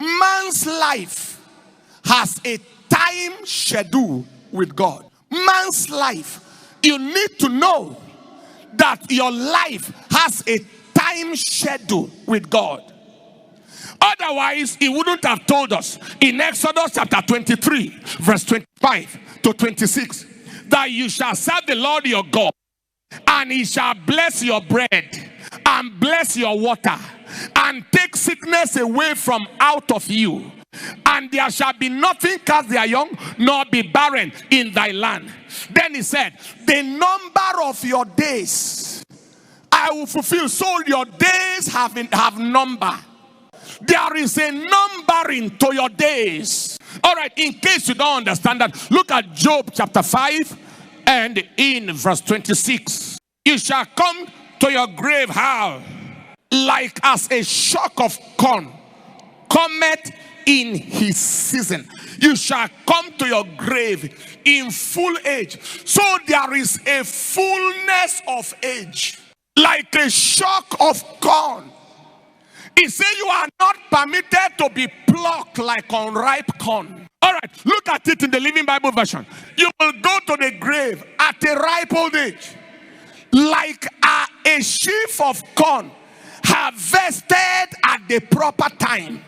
man's life has a time schedule with God. Man's life, you need to know that your life has a time schedule with God. Otherwise, he wouldn't have told us in Exodus chapter 23, verse 25 to 26, that you shall serve the Lord your God, and he shall bless your bread and bless your water, and take sickness away from out of you. And there shall be nothing cast their young, nor be barren in thy land. Then he said, the number of your days I will fulfill. So your days have number. There is a numbering to your days. All right, in case you don't understand that, look at Job chapter 5 and in verse 26. You shall come to your grave how? Like as a shock of corn cometh in his season. You shall come to your grave in full age. So there is a fullness of age, like a shock of corn. He said you are not permitted to be plucked like unripe corn. All right, look at it in the Living Bible version. You will go to the grave at a ripe old age, like a sheaf of corn harvested at the proper time.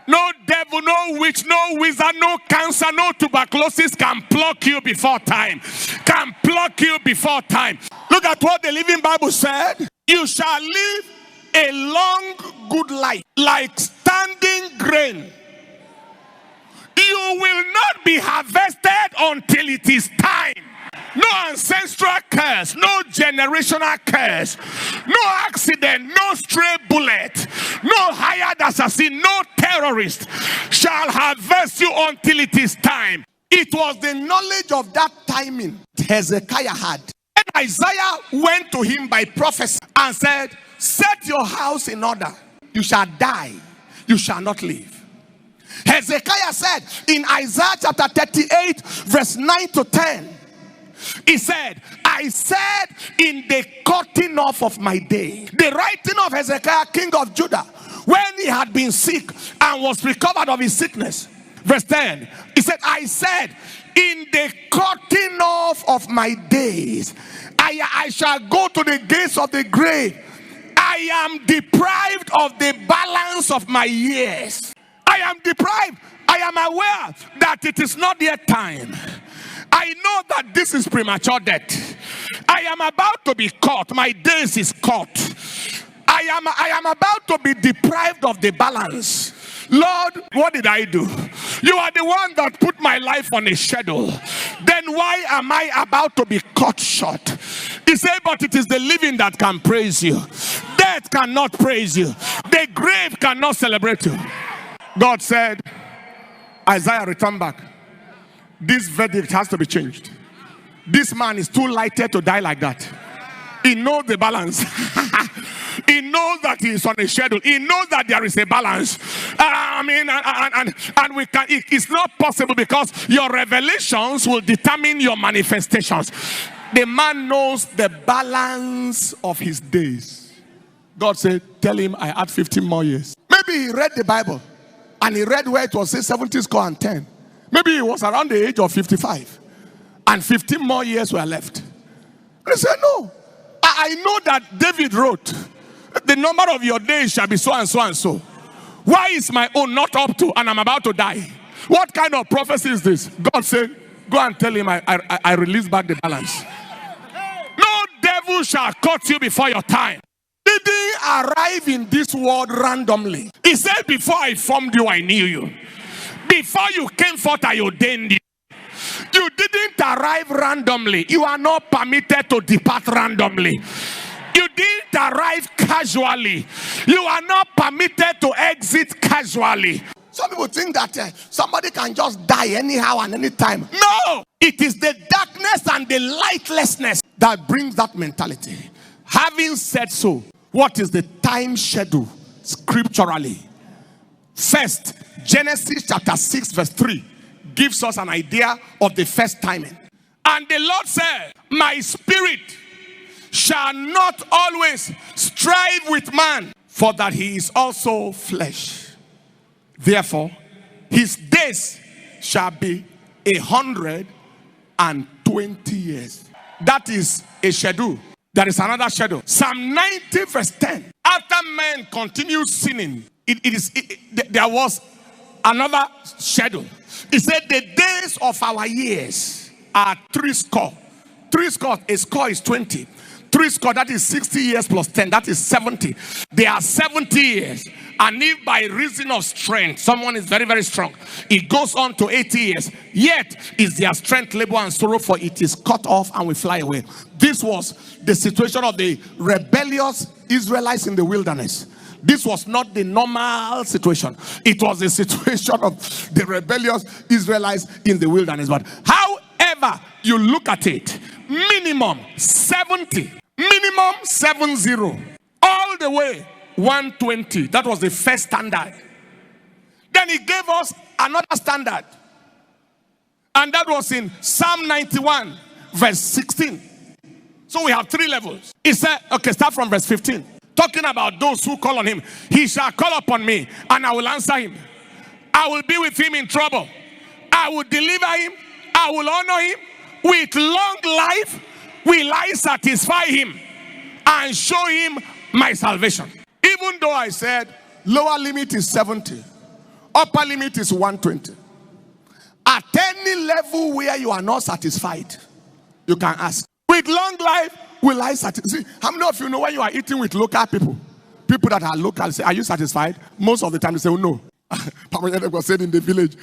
No devil, no witch, no wizard, no cancer, no tuberculosis can pluck you before time. Can pluck you before time. Look at what the Living Bible said. You shall live a long good life, like standing grain. You will not be harvested until it is time. No ancestral curse, no generational curse, no accident, no stray bullet, no hired assassin, no terrorist shall harvest you until it is time. It was the knowledge of that timing Hezekiah had. And Isaiah went to him by prophecy and said, set your house in order. You shall die, you shall not live. Hezekiah said in Isaiah chapter 38 verse 9 to 10, he said, I said in the cutting off of my day. The writing of Hezekiah, king of Judah, when he had been sick and was recovered of his sickness. Verse 10, he said, I said in the cutting off of my days, I shall go to the gates of the grave. I am deprived of the balance of my years. I am deprived. I am aware that it is not yet time. I know that this is premature death. I am about to be caught. My days is caught. I am about to be deprived of the balance. Lord, what did I do? You are the one that put my life on a schedule. Then why am I about to be cut short? He said, but it is the living that can praise you. Death cannot praise you. The grave cannot celebrate you. God said, Isaiah, return back. This verdict has to be changed. This man is too lighted to die like that. He knows the balance. He knows that he is on a schedule. He knows that there is a balance. And we can. It's not possible because your revelations will determine your manifestations. The man knows the balance of his days. God said, tell him I add 15 more years. Maybe he read the Bible and he read where it was say 70 score and 10. Maybe he was around the age of 55 and 15 more years were left. And he said, no. I know that David wrote, the number of your days shall be so and so and so. Why is my own not up to and I'm about to die? What kind of prophecy is this? God said, go and tell him I release back the balance. No devil shall cut you before your time. Didn't arrive in this world randomly. He said, before I formed you, I knew you. Before you came forth, I ordained you. You didn't arrive randomly. You are not permitted to depart randomly. You didn't arrive casually. You are not permitted to exit casually. Some people think that somebody can just die anyhow and anytime. No! It is the darkness and the lightlessness that brings that mentality. Having said so, what is the time schedule scripturally? First, Genesis chapter 6 verse 3 gives us an idea of the first timing. And the Lord said, my spirit shall not always strive with man, for that he is also flesh. Therefore, his days shall be 120 years. That is a schedule. There is another schedule. Psalm 90 verse 10. After men continue sinning, there was another schedule. It said the days of our years are 80. 80, a score is 20. 80, that is 60 years plus 10, that is 70. They are 70 years. And if by reason of strength, someone is very, very strong, it goes on to 80 years. Yet is their strength, labor, and sorrow, for it is cut off and we fly away. This was the situation of the rebellious Israelites in the wilderness. This was not the normal situation. It was the situation of the rebellious Israelites in the wilderness. But however you look at it, minimum 70, minimum 70, all the way 120. That was the first standard. Then he gave us another standard, and that was in Psalm 91 verse 16. So we have 3 levels. He said, okay, start from verse 15, talking about those who call on him. He shall call upon me and I will answer him. I will be with him in trouble. I will deliver him. I will honor him. With long life will I satisfy him and show him my salvation. Even though I said lower limit is 70, upper limit is 120. At any level where you are not satisfied, you can ask, with long life will I satisfy? See, how many of you know when you are eating with local people that are local, say, are you satisfied? Most of the time they say, oh, no. Papa was said in the village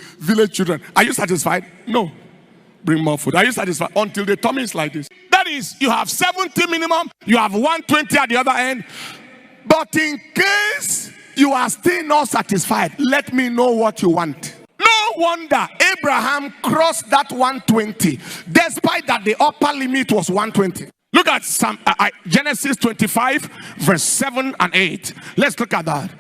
children, are you satisfied? No. Bring more food. Are you satisfied? Until the tummy is like this. That is, you have 70 minimum, you have 120 at the other end. But in case you are still not satisfied, let me know what you want. No wonder Abraham crossed that 120, despite that the upper limit was 120. Look at Genesis 25, verse 7 and 8. Let's look at that.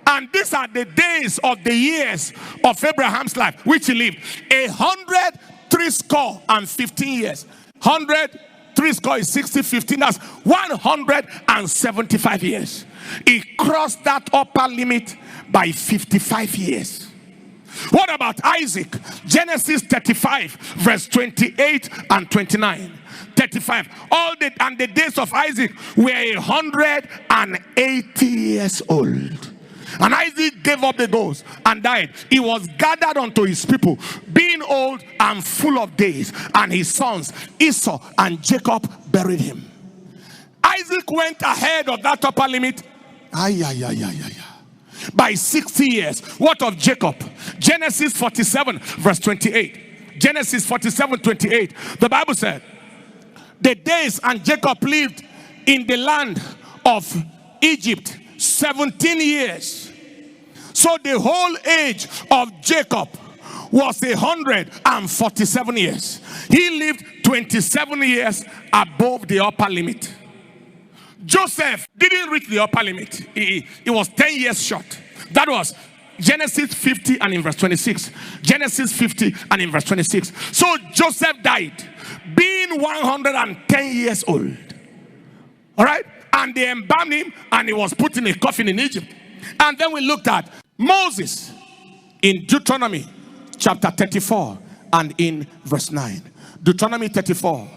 And these are the days of the years of Abraham's life, which he lived 150 years. 100, 3 score is 60, 15, that's 175 years. He crossed that upper limit by 55 years. What about Isaac? Genesis 35, verse 28 and 29. 35. And the days of Isaac were 180 years old. And Isaac gave up the ghost and died. He was gathered unto his people, being old and full of days. And his sons Esau and Jacob buried him. Isaac went ahead of that upper limit by 60 years. What of Jacob? Genesis 47 verse 28. Genesis 47, 28. The Bible said, the days and Jacob lived in the land of Egypt 17 years. So the whole age of Jacob was 147 years. He lived 27 years above the upper limit. Joseph didn't reach the upper limit. He was 10 years short. That was Genesis 50 and in verse 26. Genesis 50 and in verse 26. So Joseph died being 110 years old. All right? And they embalmed him and he was put in a coffin in Egypt. And then we looked at Moses in Deuteronomy chapter 34 and in verse 9. Deuteronomy 34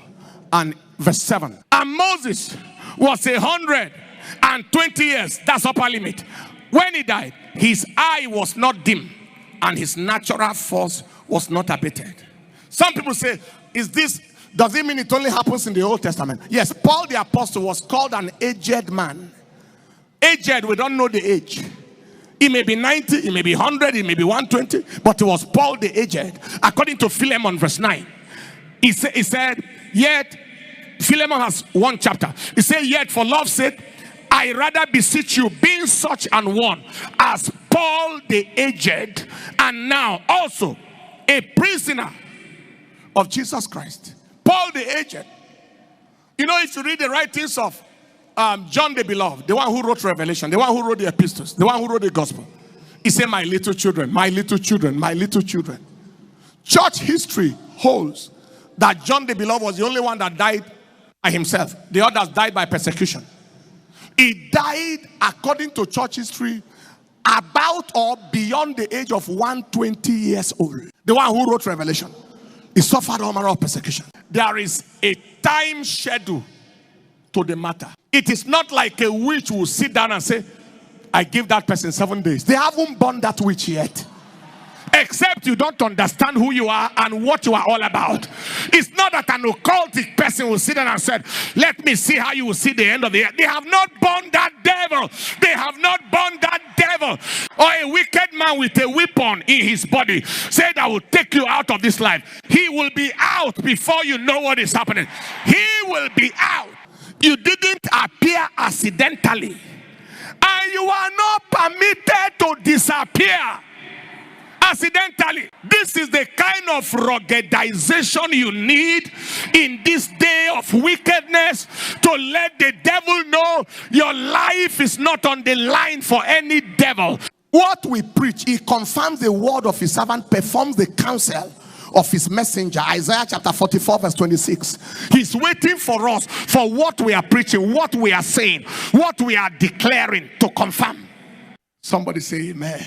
and verse 7. And Moses was 120 years. That's upper limit. When he died, his eye was not dim and his natural force was not abated. Some people say, does it mean it only happens in the Old Testament? Yes, Paul the apostle was called an aged man. Aged, we don't know the age. He may be 90, he may be 100, he may be 120, but it was Paul the aged. According to Philemon verse 9, he said, yet, Philemon has one chapter. He said, yet for love's sake, I rather beseech you, being such an one as Paul the aged, and now also a prisoner of Jesus Christ. Paul the aged. You know, if you read the writings of John the Beloved, the one who wrote Revelation, the one who wrote the epistles, the one who wrote the gospel, he said, my little children, my little children, my little children. Church history holds that John the Beloved was the only one that died by himself. The others died by persecution. He died, according to church history, about or beyond the age of 120 years old, the one who wrote Revelation, he suffered all manner of persecution. There is a time schedule to the matter. It is not like a witch will sit down and say, I give that person 7 days. They haven't born that witch yet. Except you don't understand who you are and what you are all about. It's not that an occultic person will sit down and say, let me see how you will see the end of the year. They have not born that devil. They have not born that devil. Or a wicked man with a weapon in his body said, I will take you out of this life. He will be out before you know what is happening. He will be out. You didn't appear accidentally. And you are not permitted to disappear accidentally. This is the kind of ruggedization you need in this day of wickedness, to let the devil know your life is not on the line for any devil. What we preach, he confirms the word of his servant, performs the counsel of his messenger. Isaiah chapter 44 verse 26. He's waiting for us, for what we are preaching, what we are saying, what we are declaring to confirm. Somebody say amen.